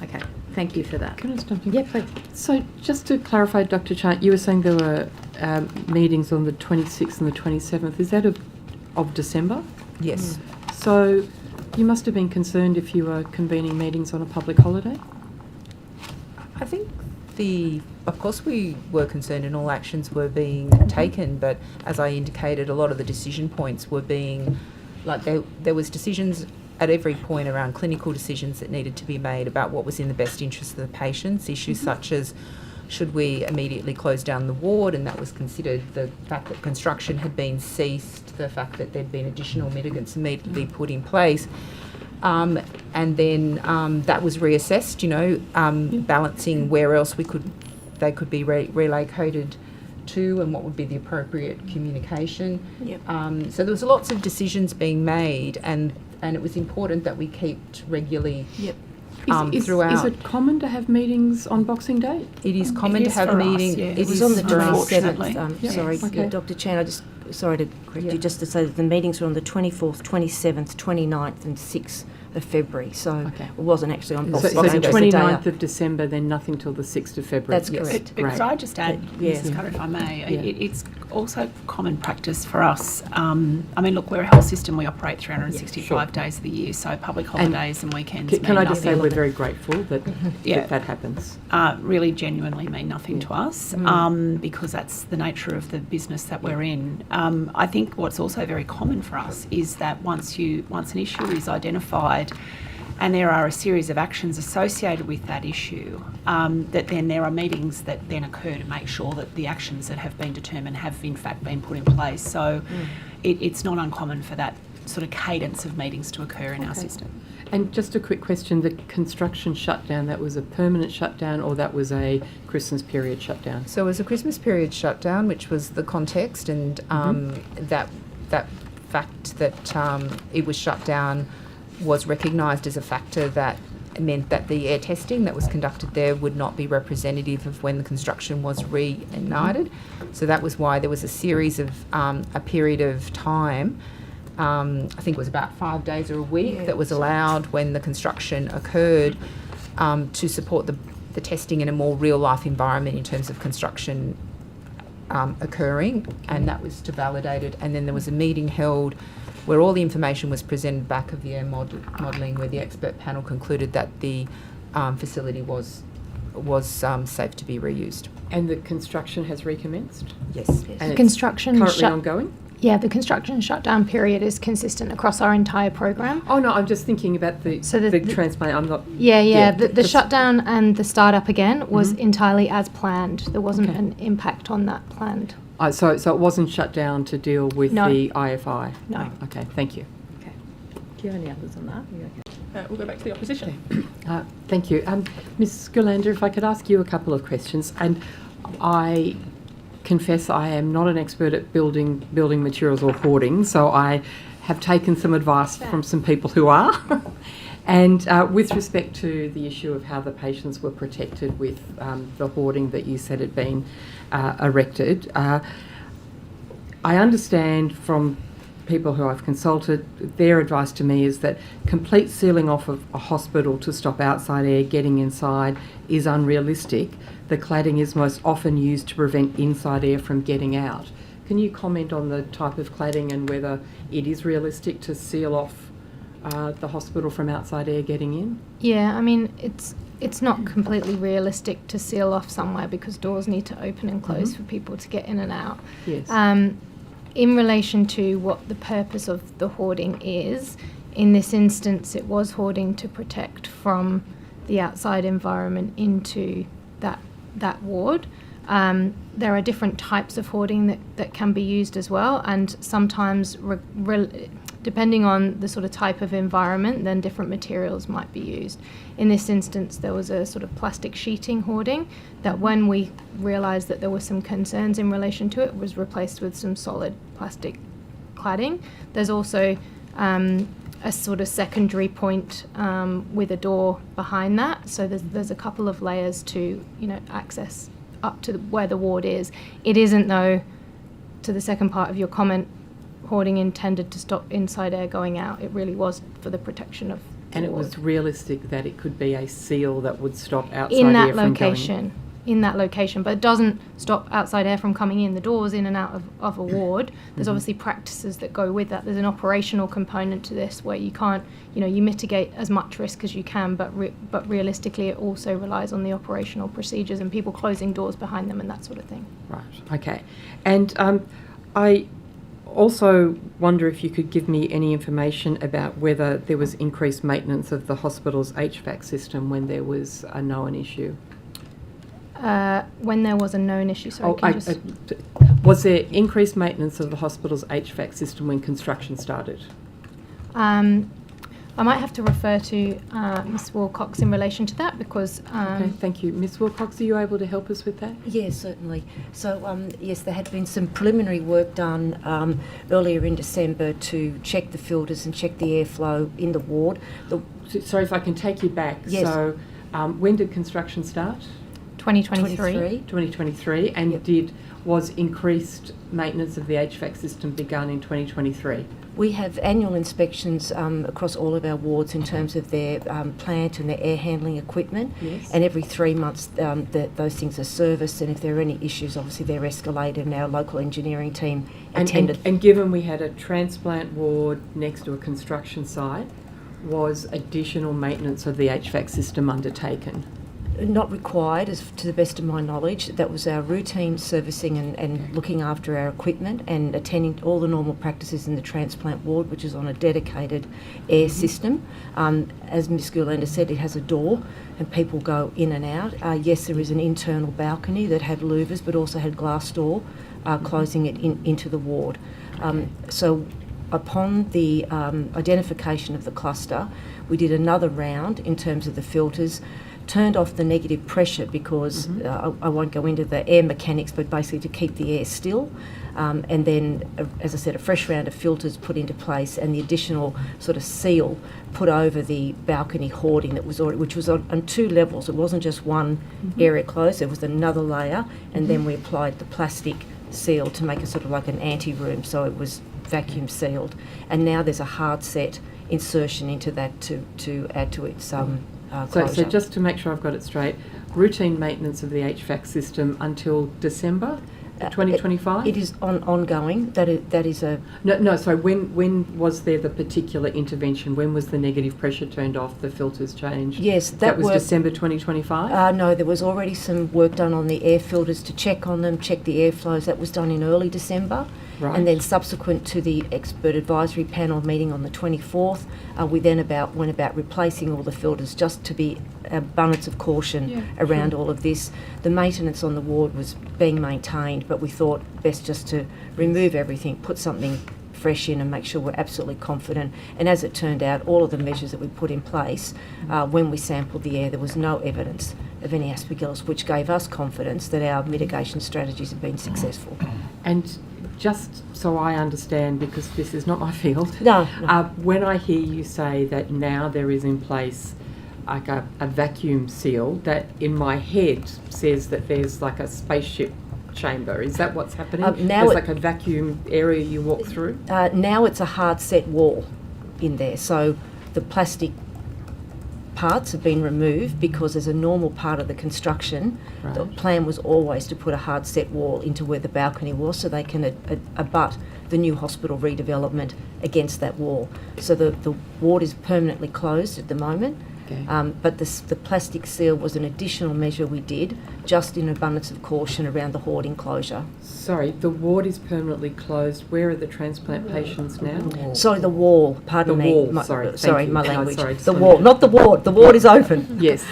Okay, thank you for that. Can I jump in? Yeah, please. So just to clarify, Dr. Chant, you were saying there were meetings on the 26th and the 27th. Is that of December? Yes. So you must have been concerned if you were convening meetings on a public holiday? I think of course we were concerned and all actions were being taken, but as I indicated, a lot of the decision points were being, like there was decisions at every point around clinical decisions that needed to be made about what was in the best interest of the patients, issues such as should we immediately close down the ward, and that was considered the fact that construction had been ceased, the fact that there'd been additional mitigants immediately put in place. And then that was reassessed, balancing where else they could be relocated to and what would be the appropriate communication. Yep. So there was lots of decisions being made, and it was important that we kept regularly throughout. Is it common to have meetings on Boxing Day? It is common to have for us, meetings. yes. It It is was on the for us. 27th. Sorry, Okay. Dr. Chan, sorry to correct Yeah. you, just to say that the meetings were on the 24th, 27th, 29th and 6th of February, so Okay. it wasn't actually on So, Boxing so Day. the it was 29th day of December, then nothing till the 6th of February. That's Yes. correct. Could Great. I just add, Yeah. Ms. Cutter, if I may, Yeah. it's also common practice for us. Look, we're a health system, we operate 365 days of the year, so public holidays and weekends Can I mean just say nothing. we're very grateful that Yeah. that happens. Really genuinely mean nothing to us because that's the nature of the business that we're in. I think what's also very common for us is that once an issue is identified and there are a series of actions associated with that issue, that then there are meetings that then occur to make sure that the actions that have been determined have in fact been put in place. So it's not uncommon for that sort of cadence of meetings to occur in our system. And just a quick question, the construction shutdown, that was a permanent shutdown or that was a Christmas period shutdown? So it was a Christmas period shutdown, which was the context, and that fact that it was shut down was recognised as a factor that meant that the air testing that was conducted there would not be representative of when the construction was reignited. So that was why there was a series of a period of time, I think it was about 5 days or a week, that was allowed when the construction occurred to support the testing in a more real life environment in terms of construction occurring, and that was to validate it. And then there was a meeting held where all the information was presented back of the air modelling, where the expert panel concluded that the facility was safe to be reused. And the construction has recommenced? Yes. And it's Construction currently ongoing? Yeah, the construction shutdown period is consistent across our entire program. Oh no, I'm just thinking about the transplant. I'm not. Yeah. The that's- shutdown and the startup again was entirely as planned. There wasn't an impact on that planned. So it wasn't shut down to deal with No. the IFI? No. Oh, okay, thank you. Okay. Do you have any others on that? We'll go back to the opposition. Thank you. Ms. Gulander, if I could ask you a couple of questions. And I confess I am not an expert at building materials or hoarding, so I have taken some advice from some people who are. And with respect to the issue of how the patients were protected with the hoarding that you said had been erected, I understand from people who I've consulted, their advice to me is that complete sealing off of a hospital to stop outside air getting inside is unrealistic. The cladding is most often used to prevent inside air from getting out. Can you comment on the type of cladding and whether it is realistic to seal off the hospital from outside air getting in? Yeah, it's not completely realistic to seal off somewhere because doors need to open and close for people to get in and out. Yes. In relation to what the purpose of the hoarding is, in this instance it was hoarding to protect from the outside environment into that ward. There are different types of hoarding that can be used as well, and sometimes depending on the sort of type of environment, then different materials might be used. In this instance, there was a sort of plastic sheeting hoarding that when we realised that there were some concerns in relation to it, was replaced with some solid plastic cladding. There's also a sort of secondary point with a door behind that, so there's a couple of layers to access up to where the ward is. It isn't, though, to the second part of your comment, hoarding intended to stop inside air going out. It really was for the protection of And it was realistic that it could be a seal that would stop outside in that air from going in. location. In that location, but it doesn't stop outside air from coming in. The doors in and out of a ward. There's obviously practices that go with that. There's an operational component to this where you can't, you mitigate as much risk as you can, but realistically, it also relies on the operational procedures and people closing doors behind them and that sort of thing. Right, okay. And I also wonder if you could give me any information about whether there was increased maintenance of the hospital's HVAC system when there was a known issue. When there was a known issue, sorry, Was there increased maintenance of the hospital's HVAC system when construction started? I might have to refer to Ms Wilcox in relation to that because... Okay, thank you. Ms Wilcox, are you able to help us with that? Yes, certainly. So, yes, there had been some preliminary work done earlier in December to check the filters and check the airflow in the ward. Sorry if I can take you back. Yes. So, when did construction start? 2023. 2023. And Yep. was increased maintenance of the HVAC system begun in 2023? We have annual inspections across all of our wards in terms of their plant and their air handling equipment. Yes. And every 3 months those things are serviced, and if there are any issues, obviously they're escalated, and our local engineering team attended. And given we had a transplant ward next to a construction site, was additional maintenance of the HVAC system undertaken? Not required, as to the best of my knowledge. That was our routine servicing and looking after our equipment and attending to all the normal practices in the transplant ward, which is on a dedicated air system. As Ms Gulander said, it has a door and people go in and out. Yes, there is an internal balcony that had louvers but also had glass door closing it into the ward. So upon the identification of the cluster, we did another round in terms of the filters, turned off the negative pressure because I won't go into the air mechanics, but basically to keep the air still. And then, as I said, a fresh round of filters put into place and the additional sort of seal put over the balcony hoarding that was already, which was on 2 levels. It wasn't just one area closed, there was another layer, and then we applied the plastic seal to make it sort of like an anti-room, so it was vacuum sealed. And now there's a hard set insertion into that to add to its So just to make sure I've got it straight, routine maintenance of the HVAC system until December 2025? It is ongoing. That is a... No, sorry, when was there the particular intervention? When was the negative pressure turned off, the filters changed? Yes, that was work, December 2025? No, there was already some work done on the air filters to check on them, check the airflows. That was done in early December. Right. And then subsequent to the expert advisory panel meeting on the 24th, we then went about replacing all the filters just to be abundance of caution around all of this. The maintenance on the ward was being maintained, but we thought best just to remove everything, put something fresh in and make sure we're absolutely confident. And as it turned out, all of the measures that we put in place, when we sampled the air, there was no evidence of any aspergillus, which gave us confidence that our mitigation strategies have been successful. And just so I understand, because this is not my field, No. when I hear you say that now there is in place like a vacuum seal, that in my head says that there's like a spaceship chamber. Is that what's happening? Now there's like a vacuum area you walk through? Now it's a hard set wall in there, so the plastic parts have been removed because as a normal part of the construction, the plan was always to put a hard set wall into where the balcony was so they can abut the new hospital redevelopment against that wall. So the ward is permanently closed at the moment. Okay. But the plastic seal was an additional measure we did, just in abundance of caution around the hoard enclosure. Sorry, the ward is permanently closed. Where are the transplant patients now? Sorry, the wall. Pardon The me. wall, sorry, thank you. My No, language. sorry, The wall, not the ward. The ward is open. Yes.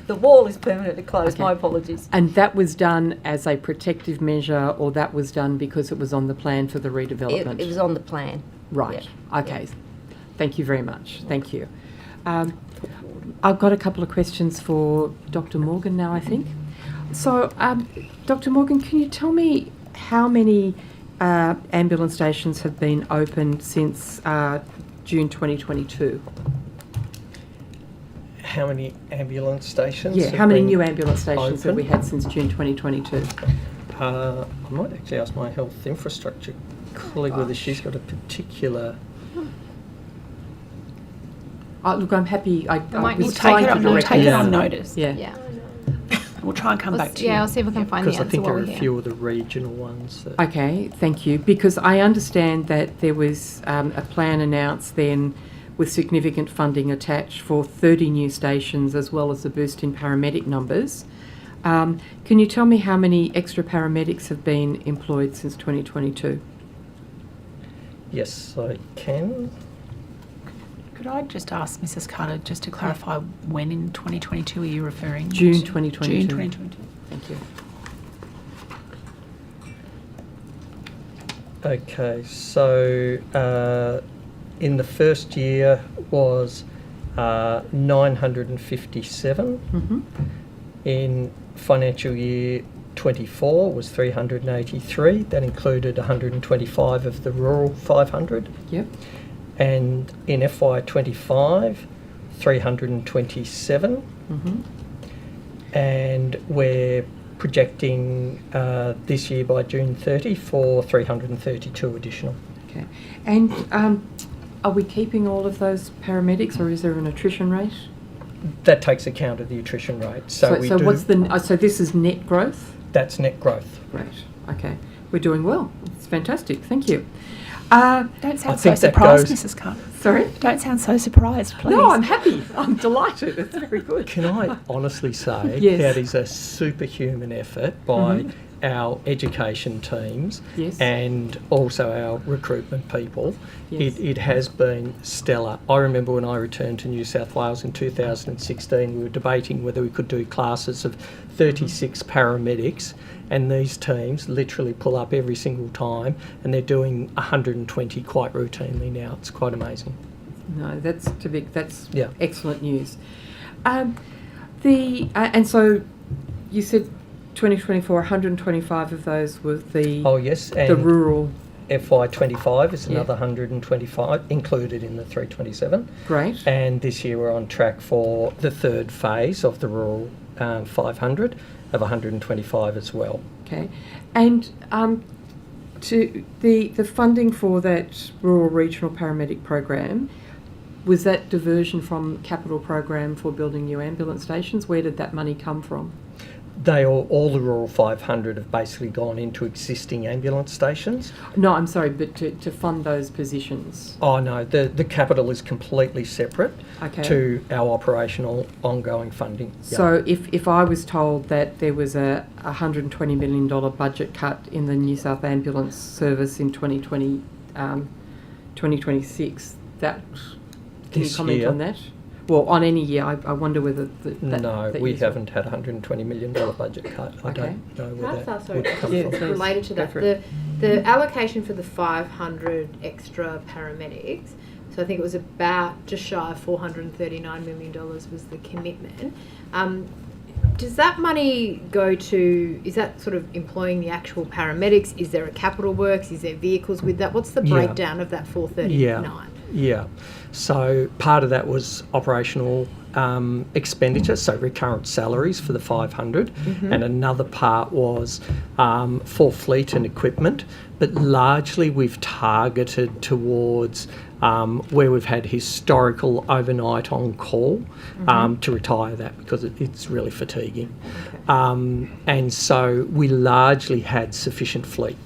The wall is permanently closed. Okay. My apologies. And that was done as a protective measure, or that was done because it was on the plan for the redevelopment? It was on the plan. Right. Yeah. Okay. Thank you very much. Thank you. I've got a couple of questions for Dr. Morgan now, I think. So, Dr. Morgan, can you tell me how many ambulance stations have been opened since June 2022? How many ambulance stations? Yeah, have how many been new ambulance stations have we open? had since June 2022? I might actually ask my health infrastructure colleague whether she's got a particular... Look, I'm happy. I might was need to trying take it to on direct Take it this. on notice. Yeah. Yeah. We'll try and come back to you. I'll see if I can find the Because I answer think there while are we're a here. few of the regional ones that Okay, thank you. Because I understand that there was a plan announced then with significant funding attached for 30 new stations as well as a boost in paramedic numbers. Can you tell me how many extra paramedics have been employed since 2022? yes, I can. Could I just ask Mrs. Carter just to clarify when in 2022 are you referring June to? 2022. June 2022. Thank you. Okay, so in the first year was 957. Mm-hmm. In financial year 24 was 383. That included 125 of the rural 500. Yep. And in FY25, 327. Mm-hmm. And we're projecting this year by June 30 for 332 additional. Okay. And are we keeping all of those paramedics, or is there an attrition rate? That takes account of the attrition rate. So we do, what's the? So this is net growth. that's net growth. Great. Okay. We're doing well. It's fantastic. Thank you. Don't sound so think that surprised, goes- Mrs. Carter. Sorry. Don't sound so surprised, please. No, I'm happy. I'm delighted. It's very good. Can I honestly say Yes. that is a superhuman effort by Mhm. our education teams Yes. and also our recruitment people. Yes. It has been stellar. I remember when I returned to New South Wales in 2016, we were debating whether we could do classes of 36 paramedics, and these teams literally pull up every single time, and they're doing 120 quite routinely now. It's quite amazing. No, that's That's Yeah. excellent news. And so you said 2024, 125 of those were the Oh yes, and the rural. FY25 is Yeah. another 125 included in the 327, Great. and this year we're on track for the third phase of the rural 500 of 125 as well. Okay. And to the funding for that rural regional paramedic program, was that diversion from capital program for building new ambulance stations? Where did that money come from? They all the rural 500 have basically gone into existing ambulance stations. No, I'm sorry, but to fund those positions. Oh no, the capital is completely separate Okay. to our operational ongoing funding. Yeah. So if I was told that there was a $120 million budget cut in the New South Ambulance Service in 2026, that can you This comment year? on that? Well, on any year, I wonder whether No, that we you saw- haven't had a $120 million budget cut. I Okay. don't know Can where I that just ask, sorry, would come Yeah, from. please. related to Go that, for it. the allocation for the 500 extra paramedics, so I think it was about just shy of $439 million was the commitment. Does that money go to, is that sort of employing the actual paramedics? Is there a capital works? Is there vehicles with that? What's the Yeah. breakdown of that 439? Yeah. So part of that was operational expenditure, so recurrent salaries for the 500, and another part was for fleet and equipment. But largely we've targeted towards where we've had historical overnight on call to retire that because it's really fatiguing. And so we largely had sufficient fleet,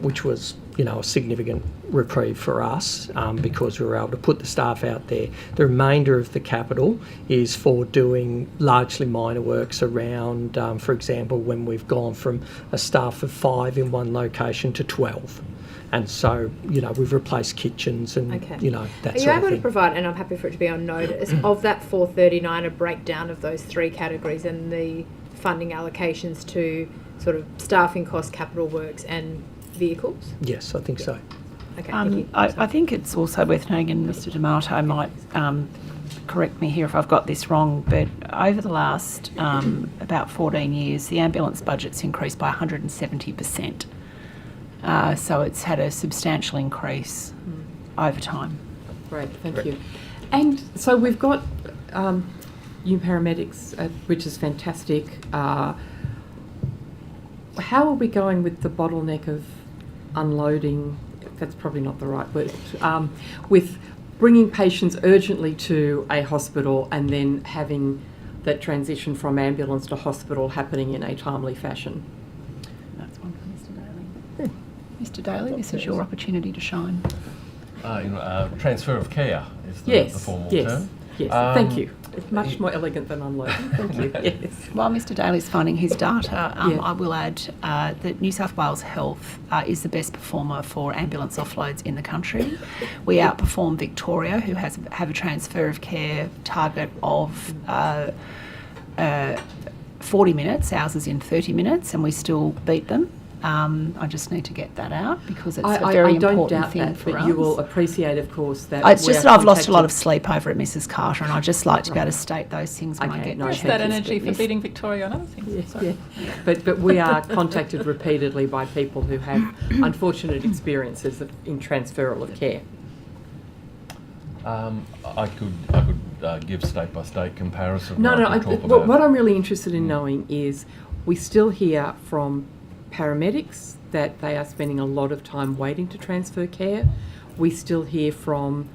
which was a significant reprieve for us because we were able to put the staff out there. The remainder of the capital is for doing largely minor works around, for example, when we've gone from a staff of 5 in one location to 12. And so, we've replaced kitchens and, Okay. that Are you sort of able to thing. provide, and I'm happy for it to be on notice, of that 439, a breakdown of those three categories and the funding allocations to sort of staffing costs, capital works and vehicles? Yes, I think so. Okay, thank you. I think it's also worth noting, and Mr. D'Amato might correct me here if I've got this wrong, but over the last about 14 years, the ambulance budget's increased by 170%. So it's had a substantial increase over time. Great, thank you. And so we've got new paramedics, which is fantastic. How are we going with the bottleneck of unloading? That's probably not the right word. With bringing patients urgently to a hospital and then having that transition from ambulance to hospital happening in a timely fashion. That's one for Mr. Daly. Mr. Daly, this is your opportunity to shine. Transfer of care is the Yes, formal yes, term. yes. Um, Thank you. It's much more elegant than unloading. Thank you. Yes. While Mr. Daly's finding his data, Yeah. I will add that New South Wales Health is the best performer for ambulance offloads in the country. We outperform Victoria, who have a transfer of care target of 40 minutes. Ours is in 30 minutes, and we still beat them. I just need to get that out because it's a very I don't important doubt thing that, for but us. you will appreciate, of course, that It's just we are that I've lost a lot of contacted- sleep over at Mrs. Carter, and I just like to be able to state those things when I Okay, get no, there. thank that you. energy for Miss- beating Victoria on other things. Yeah, yeah. But we are contacted repeatedly by people who have unfortunate experiences in transferal of care. I could give state by state comparison. No, I no. could talk What about- I'm really interested in knowing is we still hear from paramedics that they are spending a lot of time waiting to transfer care. We still hear from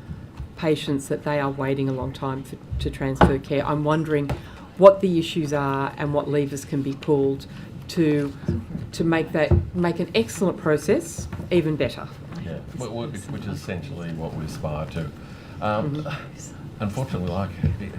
patients that they are waiting a long time to transfer care. I'm wondering what the issues are and what levers can be pulled to make an excellent process even better. Yeah, which is essentially what we aspire to. Unfortunately, like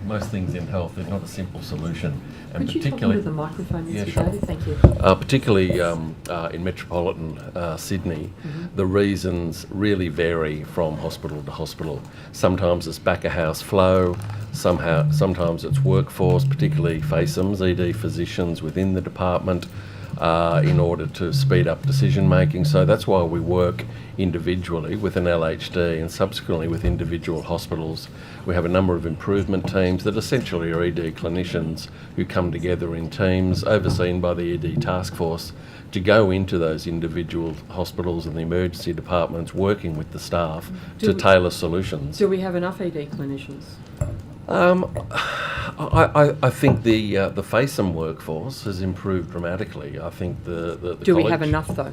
most things in health, there's not a simple solution. And Could you talk into the microphone, Yeah, Mr. sure. Daly? Thank you. Particularly in metropolitan Sydney, the reasons really vary from hospital to hospital. Sometimes it's back of house flow, sometimes it's workforce, particularly FACEMs, ED physicians within the department, in order to speed up decision making. So that's why we work individually with an LHD and subsequently with individual hospitals. We have a number of improvement teams that essentially are ED clinicians who come together in teams overseen by the ED task force to go into those individual hospitals and the emergency departments, working with the staff to tailor solutions. Do we have enough ED clinicians? I think the FACEM workforce has improved dramatically. I think the Do we have college- enough though?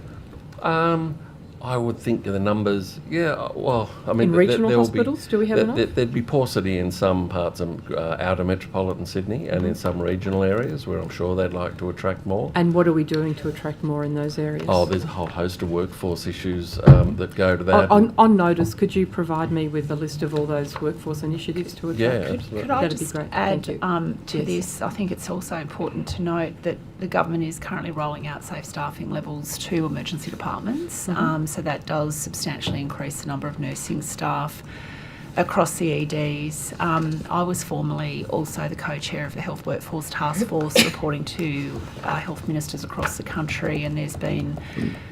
I would think the numbers, yeah, well, I mean... In regional there will hospitals, do we have enough? There'd be paucity in some parts of outer metropolitan Sydney and in some regional areas where I'm sure they'd like to attract more. And what are we doing to attract more in those areas? Oh, there's a whole host of workforce issues that go to that. On notice, could you provide me with a list of all those workforce initiatives to attract? Yeah, Could absolutely. I That'd be just great. add Thank to Yes. this? I think it's also important to note that the government is currently rolling out safe staffing levels to emergency departments. So that does substantially increase the number of nursing staff across the EDs. I was formerly also the co-chair of the Health Workforce Task Force, reporting to health ministers across the country, and there's been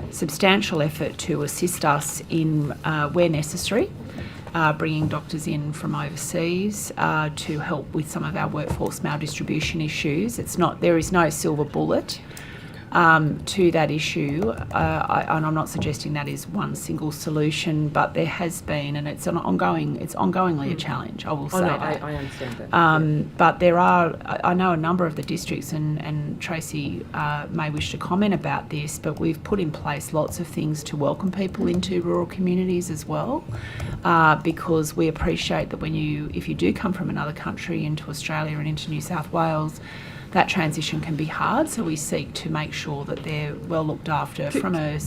substantial effort to assist us in, where necessary, bringing doctors in from overseas to help with some of our workforce maldistribution issues. There is no silver bullet to that issue, and I'm not suggesting that is one single solution, but there has been, and it's ongoingly a challenge. I will say that. I understand that. But there are, I know a number of the districts, and Tracy may wish to comment about this, but we've put in place lots of things to welcome people into rural communities as well, because we appreciate that if you do come from another country into Australia and into New South Wales, that transition can be hard, so we seek to make sure that they're well looked after from a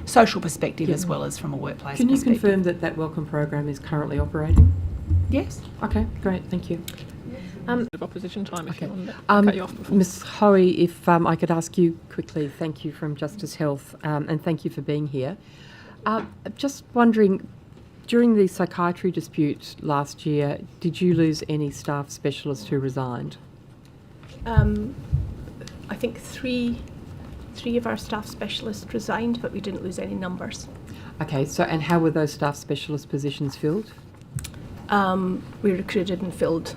social perspective as well as from a workplace Can you perspective. confirm that Welcome program is currently operating? Yes. Okay, great, thank you. Bit of opposition time if you want to cut you off before. Ms. Hoey, if I could ask you quickly, thank you from Justice Health, and thank you for being here. Just wondering, during the psychiatry dispute last year, did you lose any staff specialists who resigned? I think three of our staff specialists resigned, but we didn't lose any numbers. Okay, so and how were those staff specialist positions filled? We recruited and filled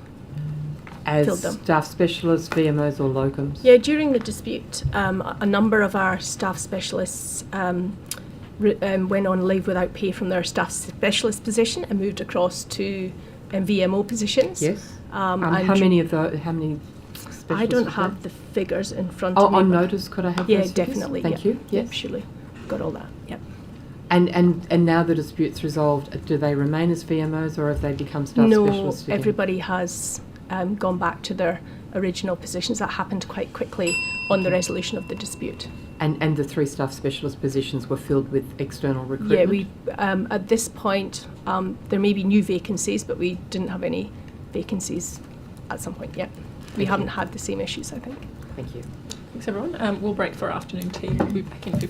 As them. staff specialists, VMOs or locums? Yeah, during the dispute, a number of our staff specialists went on leave without pay from their staff specialist position and moved across to VMO positions. Yes. and How many of those? How many? I don't was have that? the figures in front Oh, of me. on but- notice, could I have Yeah, those figures? definitely. Thank yeah. you. Yep, Yes. surely. Got all that. Yep. And now the dispute's resolved, do they remain as VMOs or have they become staff No, specialists again? everybody has gone back to their original positions. That happened quite quickly on the resolution of the dispute. And the 3 staff specialist positions were filled with external recruitment? Yeah, we at this point there may be new vacancies, but we didn't have any vacancies at some point yet. We haven't had the same issues, I think. Thank you. Thanks everyone. We'll break for afternoon tea. We'll be back in 15